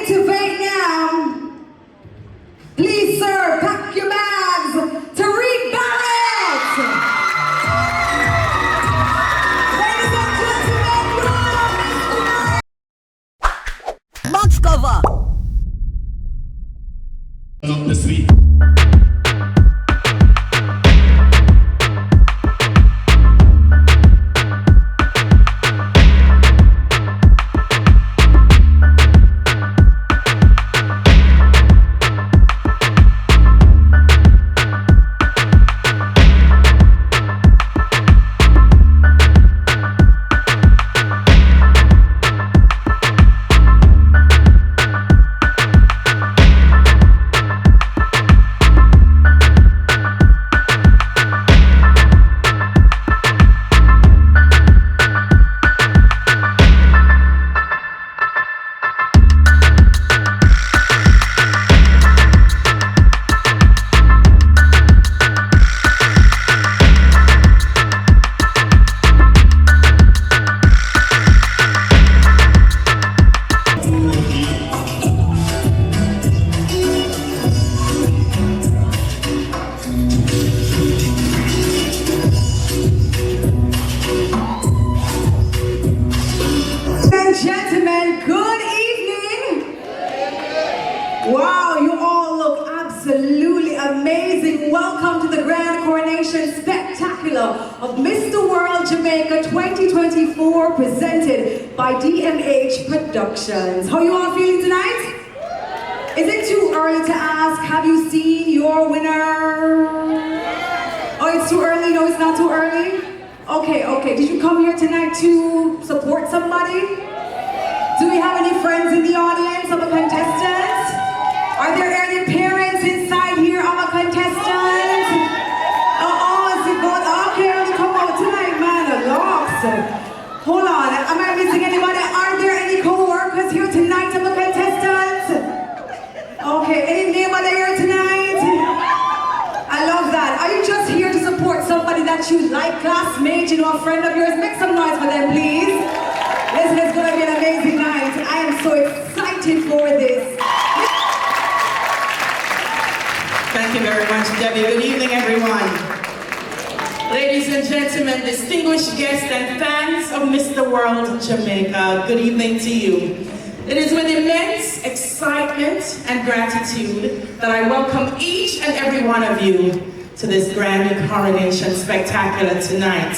activate now. Please, sir, pack your bags to rebalance. Ladies and gentlemen, Box cover. Up the sleep. gentlemen, good evening. Wow, you all look absolutely amazing. Welcome to the Grand Coronation Spectacular of Mr. World Jamaica 2024, presented by DMH Productions. How are you all feeling tonight? Is it too early to ask, have you seen your winner? Oh, it's too early? No, it's not too early? Okay. Did you come here tonight to support somebody? Do we have any friends in the audience of a contestant? Are there any parents inside here of a contestant? Is it good? Okay, come out tonight, man. Lost. Hold on, am I missing anybody? Are there any co-workers here tonight of a contestant? Okay, any neighbor here tonight? I love that. Are you just here to support somebody that you like, classmate, a friend of yours? Make some noise for them, please. Listen, it's gonna be an amazing night. I am so excited for this. Thank you very much, Debbie. Good evening, everyone. Ladies and gentlemen, distinguished guests and fans of Mr. World Jamaica, good evening to you. It is with immense excitement and gratitude that I welcome each and every one of you to this Grand Coronation Spectacular tonight.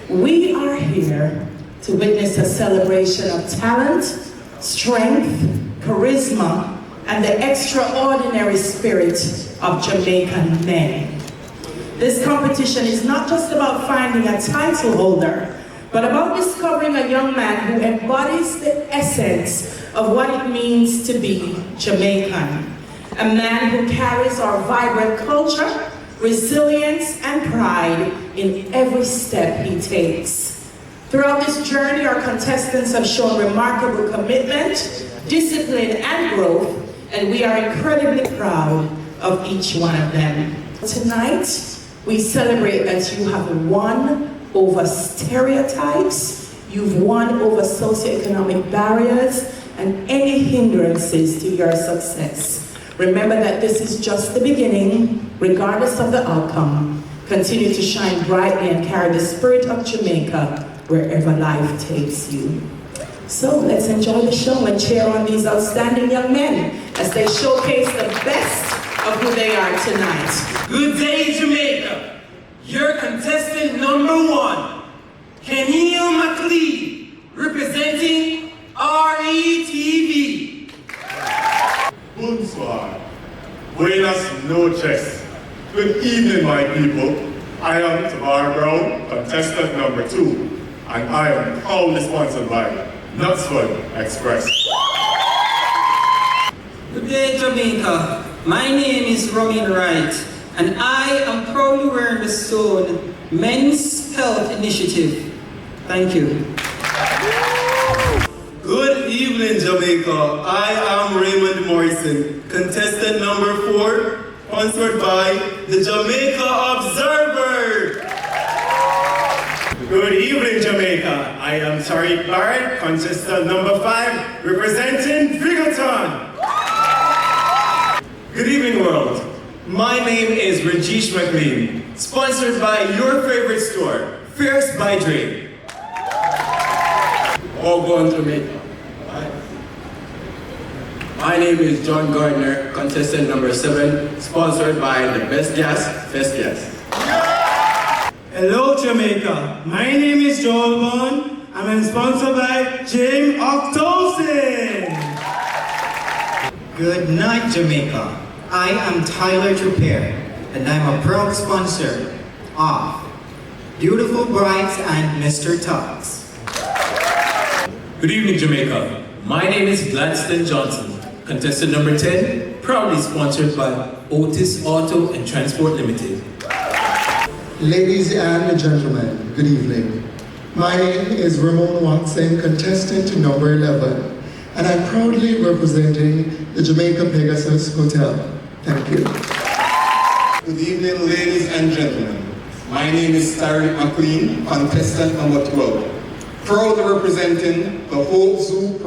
We are here to witness a celebration of talent, strength, charisma, and the extraordinary spirit of Jamaican men. This competition is not just about finding a title holder, but about discovering a young man who embodies the essence of what it means to be Jamaican. A man who carries our vibrant culture, resilience, and pride in every step he takes. Throughout this journey, our contestants have shown remarkable commitment, discipline, and growth, and we are incredibly proud of each one of them. Tonight, we celebrate that you have won over stereotypes, you've won over socioeconomic barriers, and any hindrances to your success. Remember that this is just the beginning, regardless of the outcome. Continue to shine brightly and carry the spirit of Jamaica wherever life takes you. So let's enjoy the show and cheer on these outstanding young men as they showcase the best of who they are tonight. Good day, Jamaica. Your contestant number one, Kenil McLeod, representing RETV. Bonsoir. Buenas noches. Good evening, my people. I am Tavar Brown, contestant number 2, and I am proudly sponsored by Knutsford Express. Good day, Jamaica. My name is Robin Wright, and I am proudly wearing the stone Men's Health Initiative. Thank you. Good evening, Jamaica. I am Raymond Morrison, contestant number 4, sponsored by the Jamaica Observer. Good evening, Jamaica. I am Tariq Barrett, contestant number 5, representing Vigaton. evening, world. My name is Rajesh McLean, sponsored by your favorite store, Fierce by Dre. All going to Jamaica. My name is John Gardner, contestant number 7, sponsored by the Best Gas, Best Gas. Hello Jamaica, my name is Joel Bond. I'm sponsored by James Octosin. Good night, Jamaica. I am Tyler Trupere, and I'm a proud sponsor of Beautiful Brides and Mr. Tux. Good evening, Jamaica. My name is Gladstone Johnson, contestant number 10, proudly sponsored by Otis Auto and Transport Limited. Ladies and gentlemen, good evening. My name is Ramon Watson, contestant number 11. And I'm proudly representing the Jamaica Pegasus Hotel. Thank you. Good evening, ladies and gentlemen. My name is Tariq McLean, contestant number 12. Proudly representing the Hope Zoo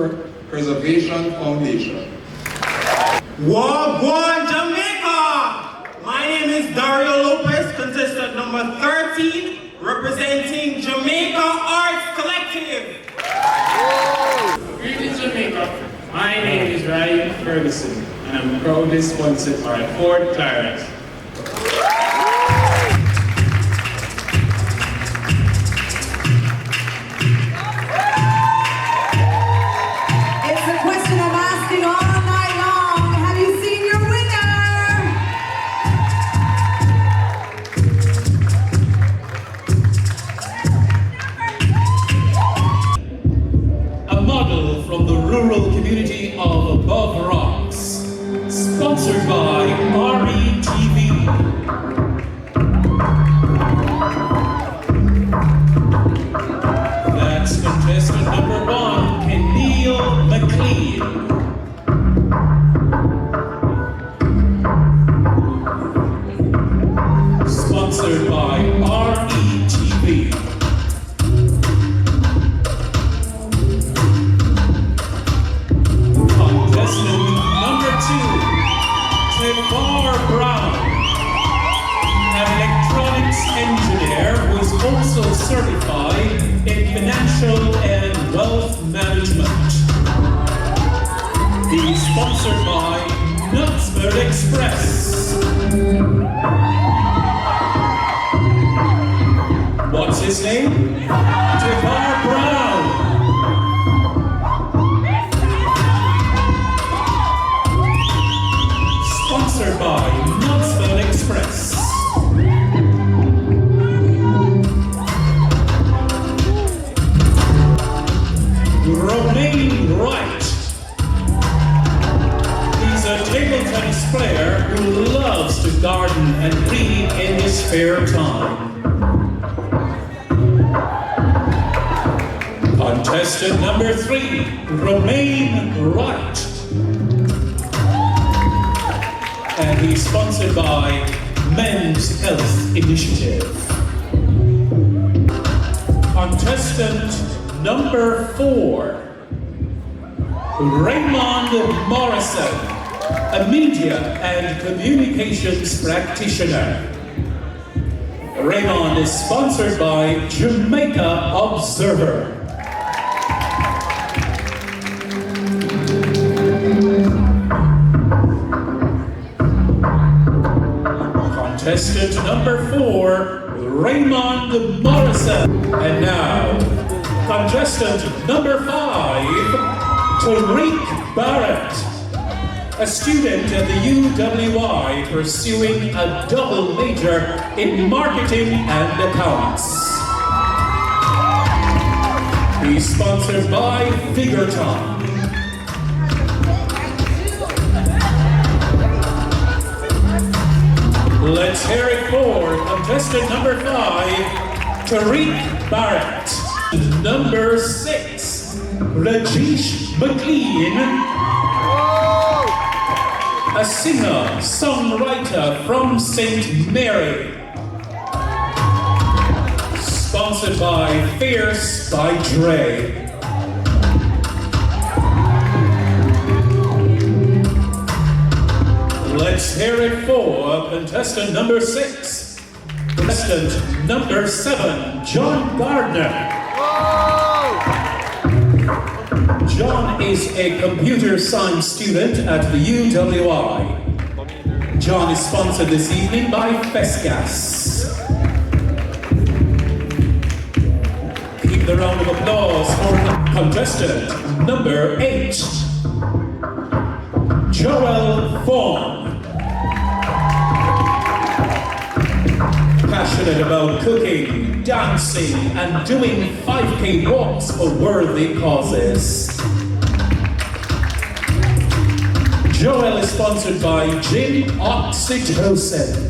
Preservation Foundation. Wagwan Jamaica! My name is Dario Lopez, contestant number 13, representing Jamaica Arts Collective. Greetings, Jamaica. My name is Ryan Ferguson, and I'm proudly sponsored by Ford Clarence. It's a question I'm asking all night long. Have you seen your A model from the rural community of Above Rocks, sponsored by RETV. That's contestant number 1, Keneal McLean. Sponsored by RETV. Contestant number 2, Trevor Brown, an electronics engineer who is also certified in financial and wealth management. He's sponsored by Knutsford Express. What's his name? Trevor Brown. Sponsored by Knutsford Express. Romain Wright. He's a table tennis player who loves to garden and read in his spare time. Contestant number 3, Romain Wright. And he's sponsored by Men's Health Initiative. Contestant number 4, Raymond Morrison, a media and communications practitioner. Raymond is sponsored by Jamaica Observer. Contestant number 4, Raymond Morrison. And now, contestant number 5, Tariq Barrett, a student at the UWI pursuing a double major in marketing and accounts. He's sponsored by Figureton. Let's hear it for contestant number 5, Tariq Barrett. Number 6, Rajesh McLean, a singer-songwriter from St. Mary. Sponsored by Fierce by Dre. Let's hear it for contestant number 6. Contestant number 7, John Gardner. John is a computer science student at the UWI. John is sponsored this evening by FESGAS. Keep the round of applause for contestant number 8, Joel Vaughn. Passionate about cooking, dancing, and doing 5K walks for worthy causes. Joel is sponsored by Gin Oxytocin.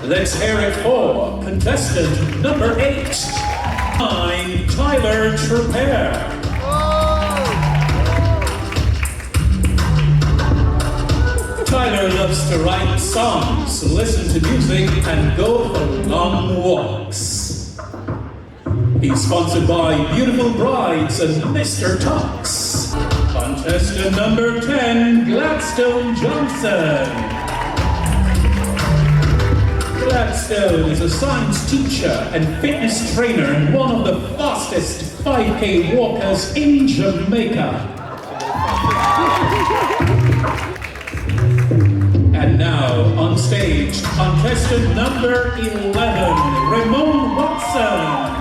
Let's hear it for contestant number 8, Tyler Trepere. Tyler loves to write songs, listen to music, and go for long walks. He's sponsored by Beautiful Brides and Mr. Tux. Contestant number 10, Gladstone Johnson. Gladstone is a science teacher and fitness trainer and one of the fastest 5K walkers in Jamaica. And now, on stage, contestant number 11, Ramon Watson.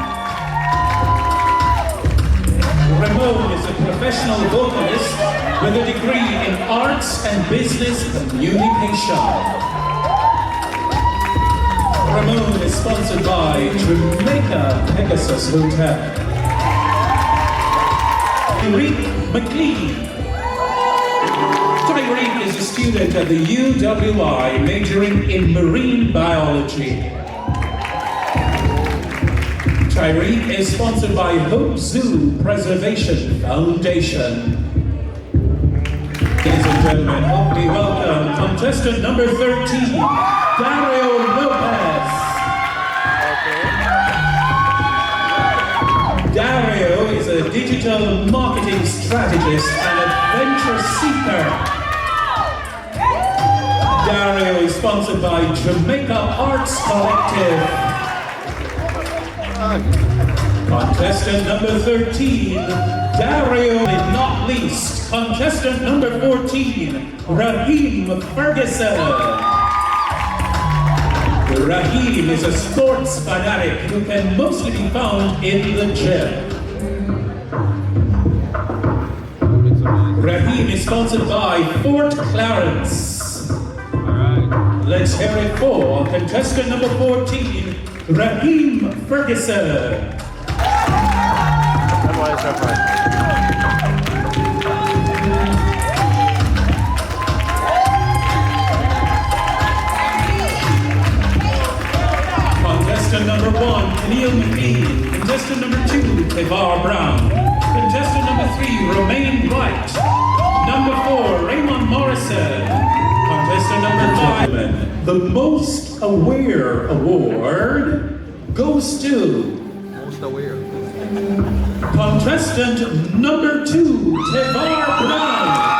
Ramon is a professional vocalist with a degree in arts and business communication. Ramon is sponsored by Jamaica Pegasus Hotel. Tyreek McLean. Tyreek is a student at the UWI majoring in marine biology. Tyreek is sponsored by Hope Zoo Preservation Foundation. Ladies and gentlemen, help me welcome contestant number 13, Dario Lopez. Dario is a digital marketing strategist and adventure seeker. Dario is sponsored by Jamaica Arts Collective. Contestant number 13, Dario, and not least, contestant number 14, Raheem Ferguson. Raheem is a sports fanatic who can mostly be found in the gym. Raheem is sponsored by Fort Clarence. Let's hear it for contestant number 14, Raheem Ferguson. Contestant number 1, Neil McLean. Contestant number 2, Tevar Brown. Contestant number 3, Romaine Wright. Number 4, Raymond Morrison. Contestant number 5, the Most Aware Award goes to contestant number 2, Tevar Brown.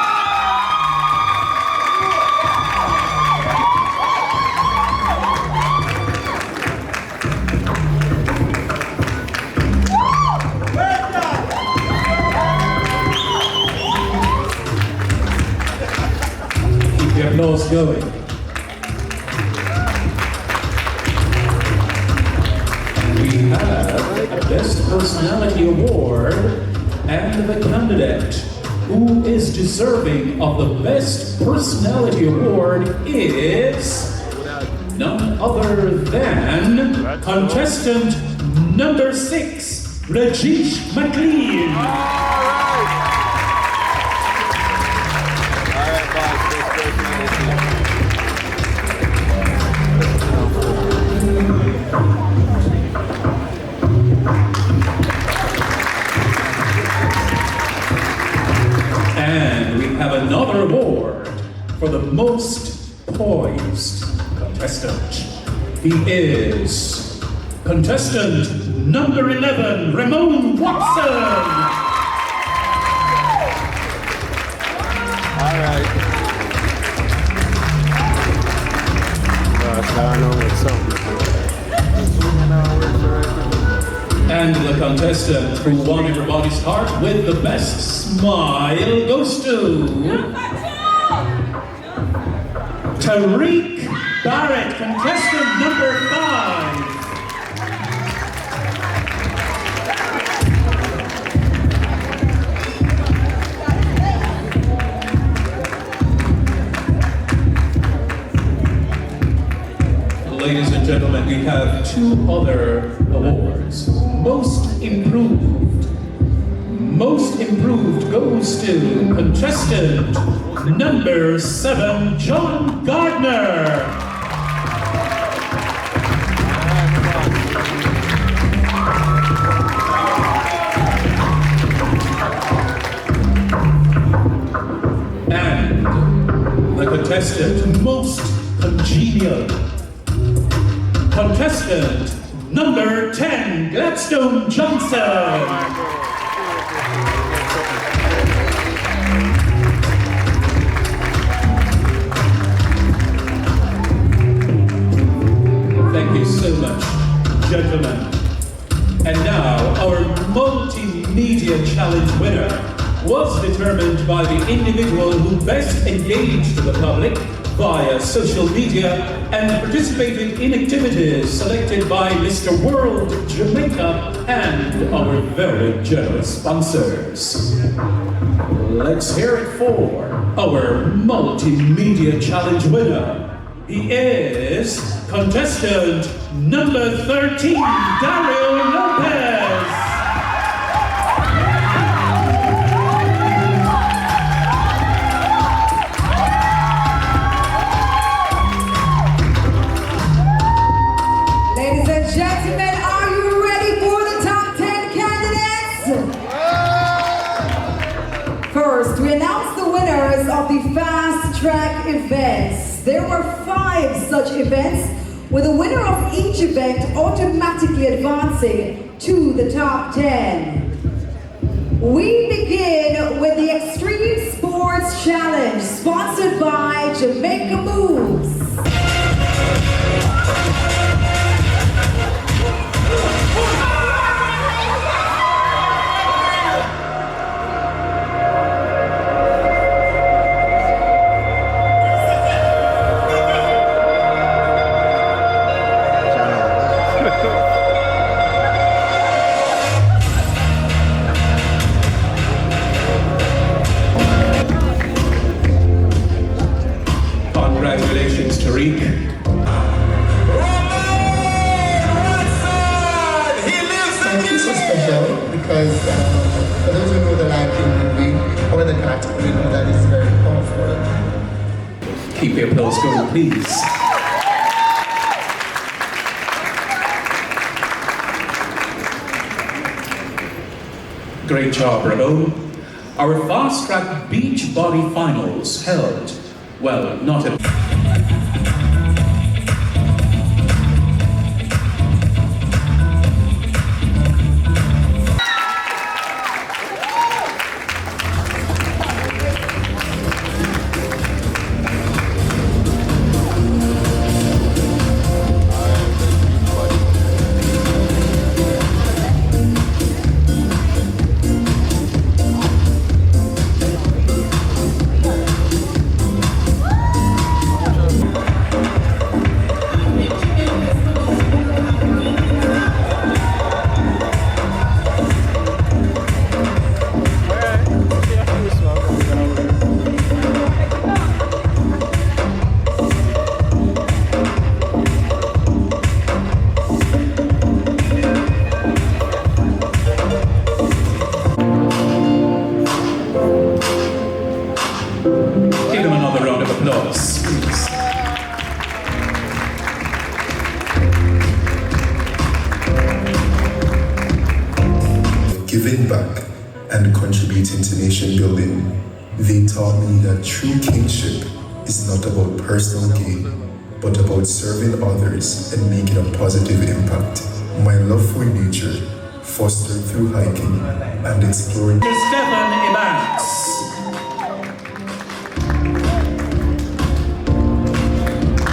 Keep your applause going. Best Personality Award, and the candidate who is deserving of the Best Personality Award is none other than contestant number 6, Rajesh McLean. Another award for the most poised contestant. He is contestant number 11, Ramon Watson. All right. contestant who won everybody's heart with the best smile goes to Tariq Barrett, contestant number 5. Ladies and gentlemen, we have 2 other awards. Most improved. Most improved goes to contestant number 7, John Gardner. And the contestant most congenial. Contestant number 10, Gladstone Johnson. Thank you so much, gentlemen. And now, our multimedia challenge winner was determined by the individual who best engaged the public via social media and participated in activities selected by Mr. World Jamaica and our very generous sponsors. Let's hear it for our multimedia challenge winner. He is contestant number 13, Dario Lopez. Gentlemen, are you ready for the top 10 candidates? First, we announce the winners of the fast track events. There were 5 such events, with the winner of each event automatically advancing to the top 10. We begin with the Extreme Sports Challenge, sponsored by Jamaica Moves. Congratulations, Tariq. Thank you so special because for those who know the liking movie or the category, know that is very powerful. Keep your applause going, please. Great job, Ramon. Our fast track beach body finals held, well, not at Give him another round of applause, please. Giving back and contributing to nation building, they taught me that true kingship is not about personal gain, but about serving others and making a positive impact. My love for nature, fostered through hiking and exploring. Stephen Evans.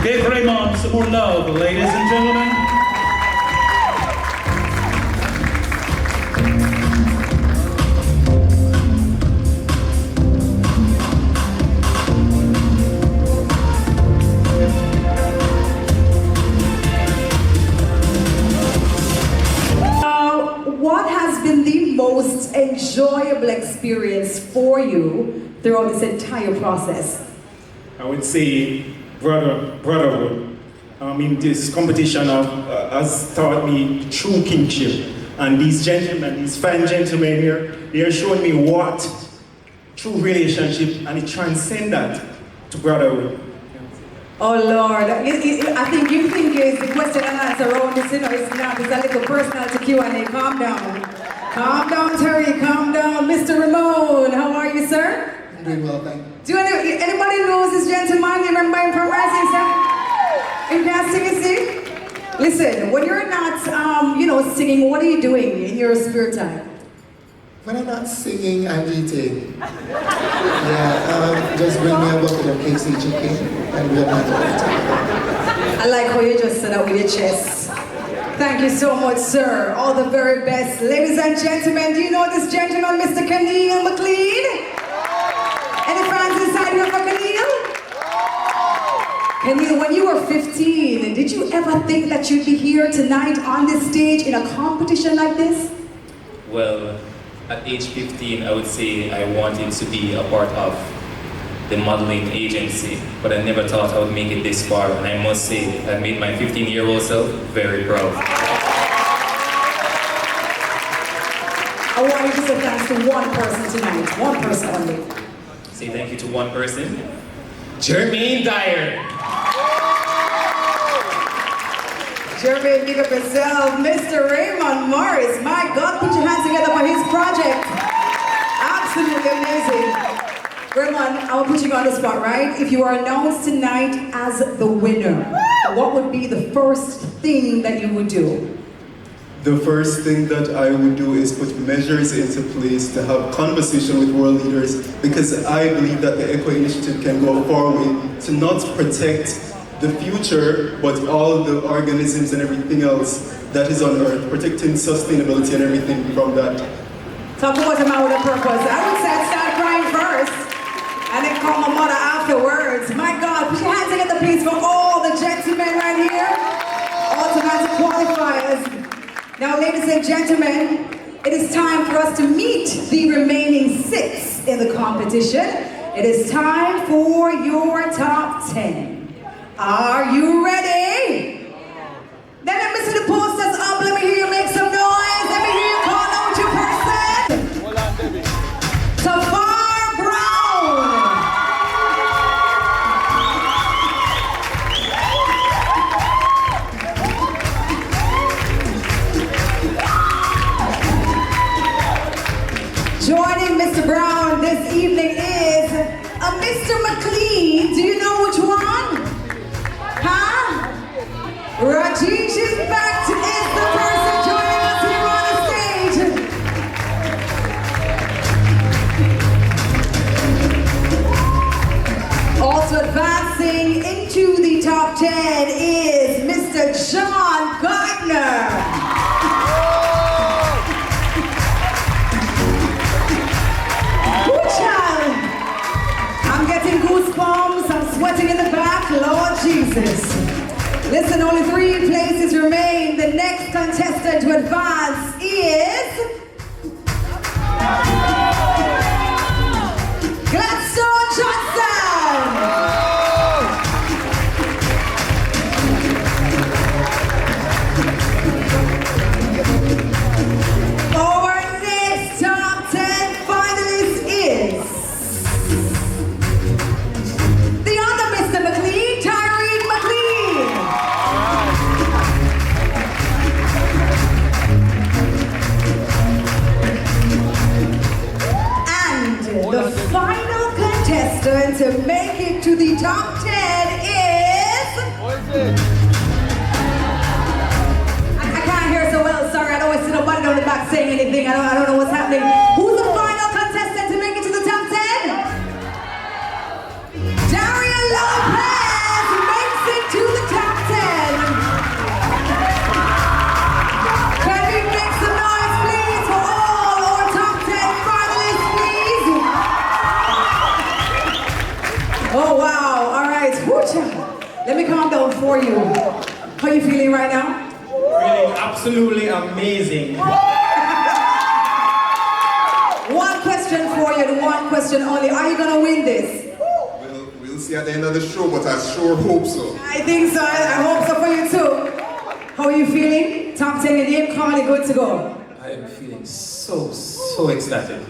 Give Raymond some more love, ladies and gentlemen. experience for you throughout this entire process? I would say brotherhood. This competition has taught me true kingship. And these gentlemen, these fine gentlemen here, they are showing me what true relationship, and it transcends that to brotherhood. Oh Lord, I think you think is the question and answer around this, it's not, it's a little personal to Q&A. Calm down. Calm down, Terry, calm down. Mr. Ramon, how are you, sir? I'm doing well, thank you. Do anybody knows this gentleman? You remember him from Rising Sun? You can't sing and sing? Listen, when you're not, singing, what are you doing in your spare time? When I'm not singing, I'm eating. Just bring me a bucket of KC chicken and we're not eating. I like how you just said that with your chest. Thank you so much, sir. All the very best. Ladies and gentlemen, do you know this gentleman, Mr. Keneal McLean? Any fans inside here for Keneal? Keneal, when you were 15, did you ever think that you'd be here tonight on this stage in a competition like this? Well, at age 15, I would say I wanted to be a part of the modeling agency, but I never thought I would make it this far, and I must say I made my 15-year-old self very proud. I want you to say thanks to one person tonight, one person only. Say thank you to one person, Jermaine Dyer. Jermaine, big up yourself. Mr. Raymond Morris, my God, put your hands together for his project. Absolutely amazing. Raymond, I'll put you on the spot, right? If you are announced tonight as the winner, what would be the first thing that you would do? The first thing that I would do is put measures into place to have conversation with world leaders, because I believe that the Eco Initiative can go a far way to not protect the future, but all the organisms and everything else that is on Earth, protecting sustainability and everything from that. Talk about a man with a purpose. I would say I'd start crying first, and then call my mother afterwards. My God, put your hands together, please, for all the gentlemen right here, all tonight's qualifiers. Now, ladies and gentlemen, it is time for us to meet the remaining 6 in the competition. It is time for your top 10. Are you ready? Then let me see the posters up. Let me hear you make some noise. Let me hear you call out your person. Hold on, Debbie. Tafar Brown. Joining Mr. Brown this evening is a Mr. McLean. Do you know which one? Huh? Rajesh is back is the person joining us here on the stage. Also advancing into the top 10 is Mr. John Gardner. I'm getting goosebumps, I'm sweating in the back, Lord Jesus. Listen, only 3 places remain. The next contestant to advance is Gladstone Johnson. Our next top 10 finalist is the other Mr. McLean, Tyree McLean. And the final contestant to make it to the top 10 is... I can't hear so well, sorry. I don't always see nobody down the back saying anything. I don't know what's happening. Who's the final contestant to make it to the top 10? Daria Lopez makes it to the top 10. Can we make some noise, please, for all our top 10 finalists, please? Oh, wow. All right. Let me calm down for you. How are you feeling right now? Feeling absolutely amazing. One question question only. Are you gonna win this? We'll see at the end of the show, but I sure hope so. I think so. I hope so for you too. How are you feeling? Top 10, your name card, you're good to go. I am feeling so ecstatic.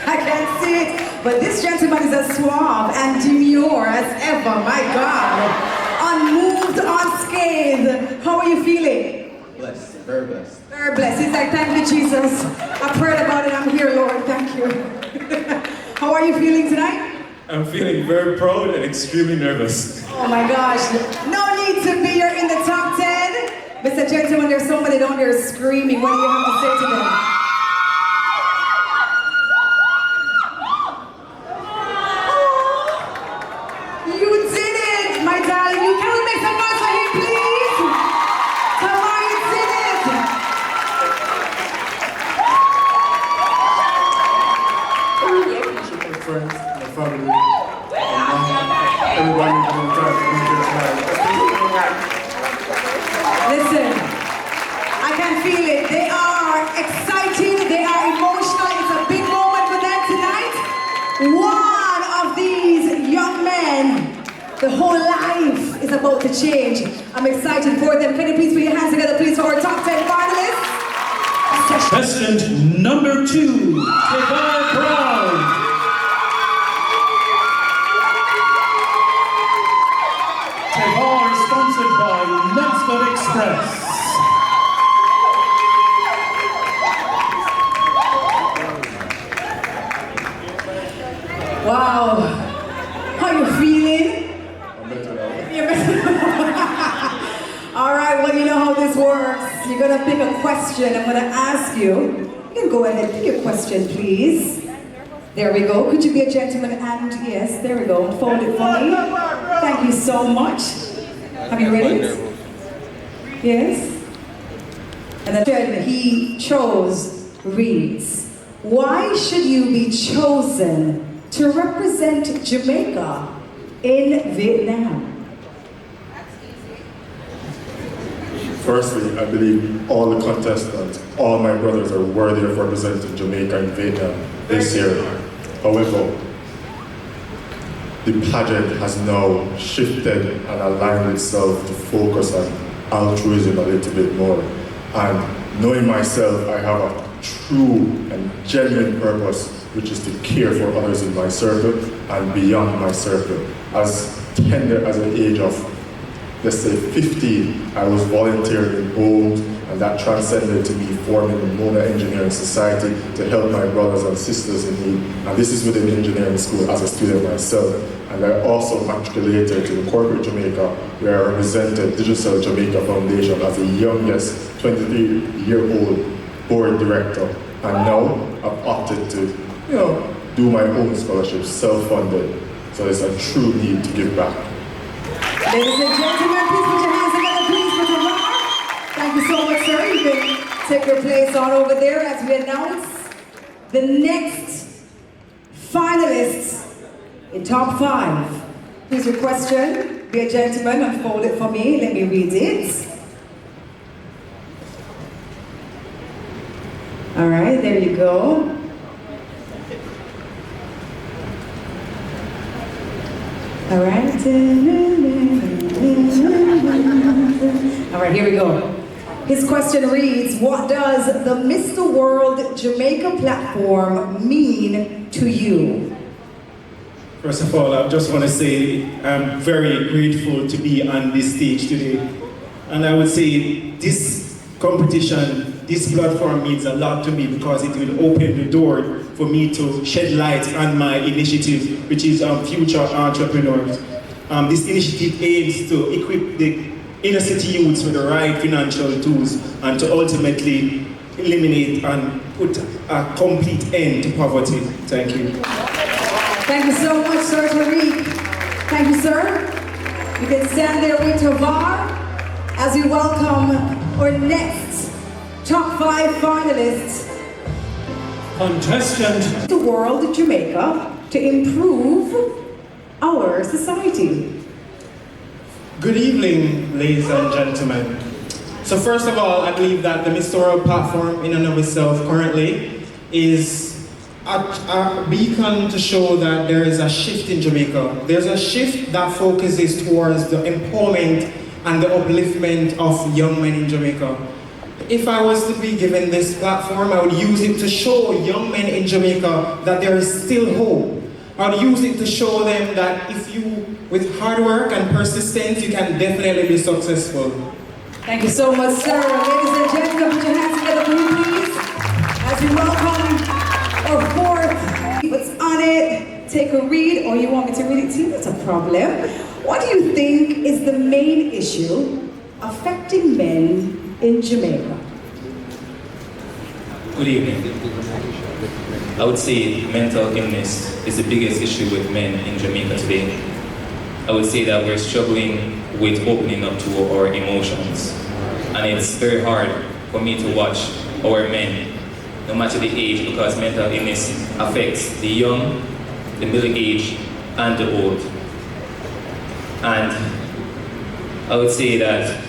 I can't see it, but this gentleman is as suave and demure as ever. My God, unmoved, unscathed. How are you feeling? Blessed, very blessed. Very blessed. He's like, thank you, Jesus. I prayed about it. I'm here, Lord. Thank you. How are you feeling tonight? I'm feeling very proud and extremely nervous. Oh my gosh. No need to be. You're in the top 10. Mr. Gentleman, there's somebody down there screaming. What do you have to say to them? You did it, my darling. You can we make some noise for him, please? Come on, you did it. My friends, my family, everybody in the time to be here tonight. Listen, I can feel it. They are excited, they are emotional. It's a big moment for them tonight. One of these young men, the whole life is about to change. I'm excited for them. Can you please put your hands together, please, for our top 10 finalists? Contestant number 2, Tevar Brown. Tevar is sponsored by Knoxville Express. Wow. How you feeling? I'm better now. You're better. All right, well, you know how this works. You're gonna pick a question. I'm gonna ask you. You can go ahead, pick your question, please. There we go. Could you be a gentleman? And yes, there we go. Fold it for me. Thank you so much. Have you read it? Yes. And the question he chose reads, why should you be chosen to represent Jamaica in Vietnam? Firstly, I believe all the contestants, all my brothers are worthy of representing Jamaica and Vietnam this year. However, the pageant has now shifted and aligned itself to focus on altruism a little bit more. And knowing myself, I have a true and genuine purpose, which is to care for others in my circle and beyond my circle. As tender as an age of, let's say 15, I was volunteering in homes, and that transcended to me forming the Mona Engineering Society to help my brothers and sisters in need. And this is within engineering school as a student myself. And I also matriculated to the corporate Jamaica, where I represented Digital Jamaica Foundation as the youngest 23-year-old board director. And now I've opted to, do my own scholarship, self-funded. So there's a true need to give back. Ladies and gentlemen, please put your hands together, please, for Tevar. Thank you so much, sir. You can take your place on over there as we announce the next finalists in top 5. Here's your question. Be a gentleman, unfold it for me. Let me read it. All right, there you go. All right. All right, here we go. His question reads, what does the Mr. World Jamaica platform mean to you? First of all, I just want to say I'm very grateful to be on this stage today. And I would say this competition, this platform means a lot to me because it will open the door for me to shed light on my initiative, which is Future Entrepreneurs. This initiative aims to equip the inner city youths with the right financial tools and to ultimately eliminate and put a complete end to poverty. Thank you. Thank you so much, Sir Tariq. Thank you, sir. You can stand there with Tevar as we welcome our next top 5 finalists. Contestant. The world, Jamaica, to improve our society. Good evening, ladies and gentlemen. So first of all, I believe that the Mr. World platform in and of itself currently is a beacon to show that there is a shift in Jamaica. There's a shift that focuses towards the empowerment and the upliftment of young men in Jamaica. If I was to be given this platform, I would use it to show young men in Jamaica that there is still hope. I would use it to show them that if you, with hard work and persistence, you can definitely be successful. Thank you so much, sir. Ladies and gentlemen, put your hands together for me, please, as we welcome our fourth. What's on it? Take a read, or you want me to read it to you? That's a problem. What do you think is the main issue affecting men in Jamaica? Good evening. I would say mental illness is the biggest issue with men in Jamaica today. I would say that we're struggling with opening up to our emotions. And it's very hard for me to watch our men, no matter the age, because mental illness affects the young, the middle-aged, and the old. And I would say that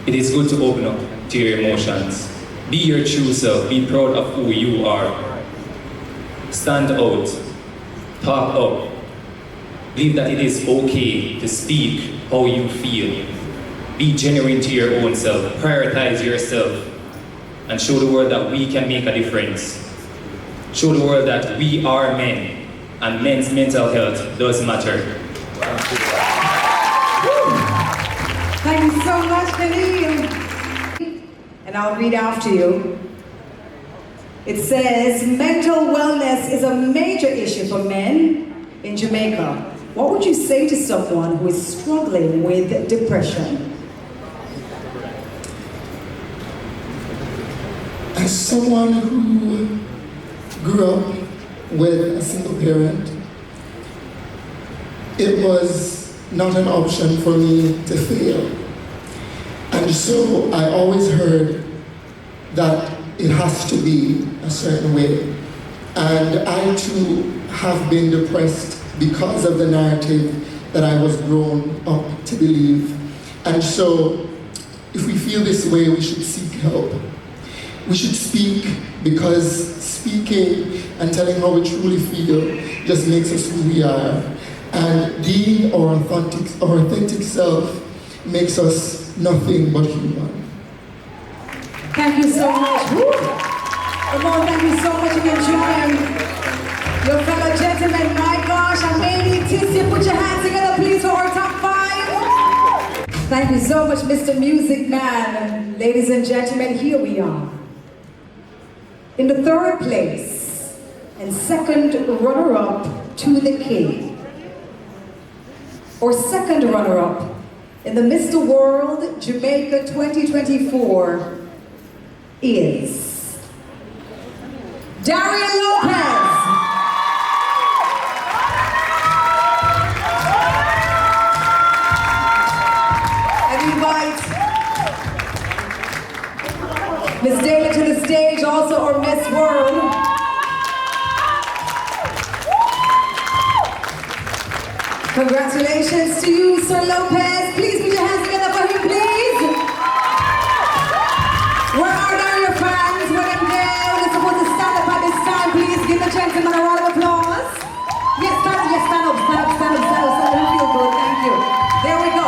it is good to open up to your emotions. Be your true self, be proud of who you are. Stand out, talk up. Believe that it is okay to speak how you feel. Be genuine to your own self, prioritize yourself, and show the world that we can make a difference. Show the world that we are men, and men's mental health does matter. Thank you so much, Khalil. And I'll read after you. It says, mental wellness is a major issue for men in Jamaica. What would you say to someone who is struggling with depression? As someone who grew up with a single parent, it was not an option for me to fail. And so I always heard that it has to be a certain way. And I too have been depressed because of the narrative that I was grown up to believe. And so if we feel this way, we should seek help. We should speak, because speaking and telling how we truly feel just makes us who we are. And being our authentic self makes us nothing but human. Thank you so much. Woo. Come on, thank you so much for enjoying your fellow gentlemen. My gosh, and maybe Tissi, put your hands together please for our top 5. Thank you so much, Mr. Music Man. Ladies and gentlemen, here we are. In the 3rd place and 2nd runner-up to the king, or 2nd runner-up in the Mr. World Jamaica 2024 is Daria Lopez. I invite Miss Dana to the stage, also our Miss World. Congratulations to you, Sir Lopez. Please put your hands together for him, please. Where are Daria fans? When I'm there, they're supposed to stand up at this time. Please give the gentleman a round of applause. Yes, stand up. We feel good, thank you. There we go.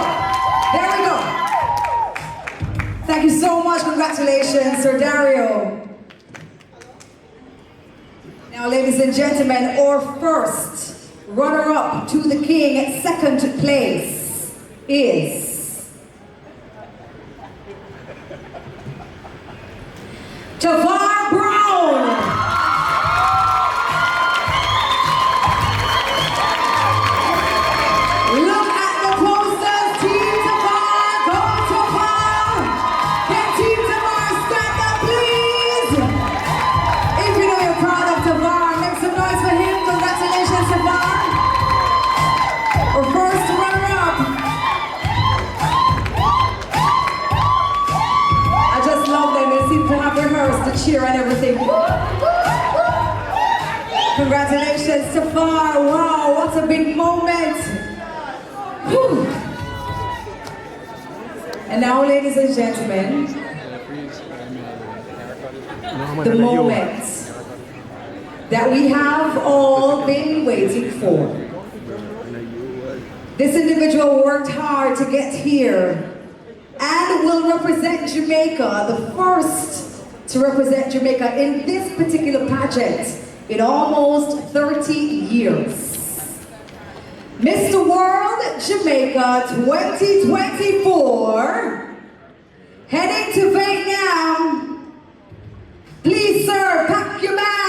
Thank you so much. Congratulations, Sir Dario. Now, ladies and gentlemen, our first runner-up to the king at 2nd place is Tavar Brown. Look at the posters, Team Tavar, go Tavar. Can Team Tavar stand up, please? If you know you're proud of Tavar, make some noise for him. Congratulations, Tavar. Our first runner-up. I just love them. They seem to have rehearsed the cheer and everything. Congratulations, Tavar. Wow, what a big moment. Whew. And now, ladies and gentlemen, the moment that we have all been waiting for. This individual worked hard to get here and will represent Jamaica, the first to represent Jamaica in this particular pageant in almost 30 years. Mr. World Jamaica 2024, heading to Vietnam. Please, sir, pack your bags.